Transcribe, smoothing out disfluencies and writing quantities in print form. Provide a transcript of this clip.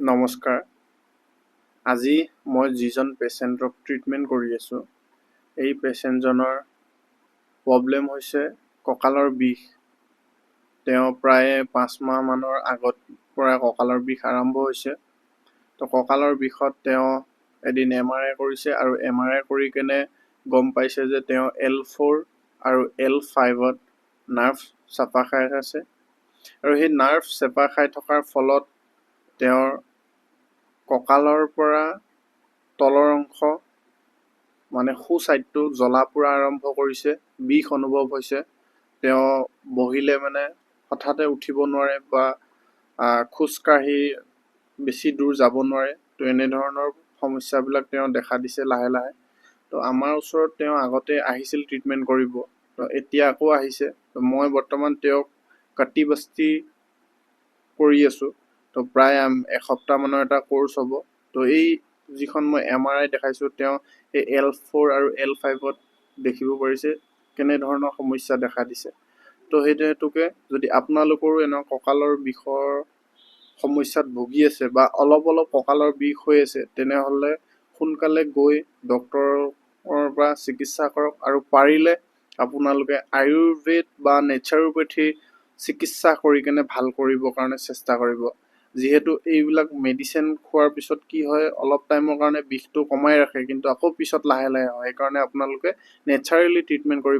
নমস্কাৰ। আজি মই যিজন পেচেণ্টক ট্ৰিটমেণ্ট কৰি আছোঁ, এই পেচেণ্টজনৰ প্ৰব্লেম হৈছে কঁকালৰ বিষ। তেওঁ প্ৰায় 5 মাহমানৰ আগত পৰা কঁকালৰ বিষ আৰম্ভ হৈছে। তো কঁকালৰ বিষত তেওঁ এদিন MRI কৰিছে আৰু MRI কৰি কেনে গম পাইছে যে তেওঁ L4 আৰু L5ত নাৰ্ভ চাপা খাই আছে আৰু সেই নাৰ্ভ চেপা খাই থকাৰ ফলত তেওঁৰ কঁকালৰ পৰা তলৰ অংশ মানে সোঁ ছাইডটো জ্বলা পোৰা আৰম্ভ কৰিছে, বিষ অনুভৱ হৈছে। তেওঁ বহিলে মানে হঠাতে উঠিব নোৱাৰে বা খোজকাঢ়ি বেছি দূৰ যাব নোৱাৰে। তো এনেধৰণৰ সমস্যাবিলাক তেওঁ দেখা দিছে লাহে লাহে। তো আমাৰ ওচৰত তেওঁ আগতে আহিছিল ট্ৰিটমেণ্ট কৰিব, তো এতিয়া আকৌ আহিছে। তো মই বৰ্তমান তেওঁক কাটি বাষ্টি কৰি আছোঁ। তো প্ৰায় এসপ্তাহমানৰ এটা কোৰ্চ হ'ব। তো এই যিখন মই MRI দেখাইছোঁ, তেওঁ এই L4 আৰু L5ত দেখিব পাৰিছে কেনেধৰণৰ সমস্যা দেখা দিছে। তো সেইটো হেতুকে যদি আপোনালোকৰো এনেকুৱা কঁকালৰ বিষৰ সমস্যাত ভুগি আছে বা অলপ কঁকালৰ বিষ হৈ আছে, তেনেহ'লে সোনকালে গৈ ডক্তৰৰ পৰা চিকিৎসা কৰক আৰু পাৰিলে আপোনালোকে আয়ুৰ্বেদ বা নেচাৰোপেথি চিকিৎসা কৰি কেনে ভাল কৰিবৰ কাৰণে চেষ্টা কৰিব। যিহেতু এইবিলাক মেডিচিন খোৱাৰ পিছত কি হয়, অলপ টাইমৰ কাৰণে বিষটো কমাই ৰাখে, কিন্তু আকৌ পিছত লাহে লাহে হয়। সেইকাৰণে আপোনালোকে নেচাৰেলি ট্ৰিটমেণ্ট কৰি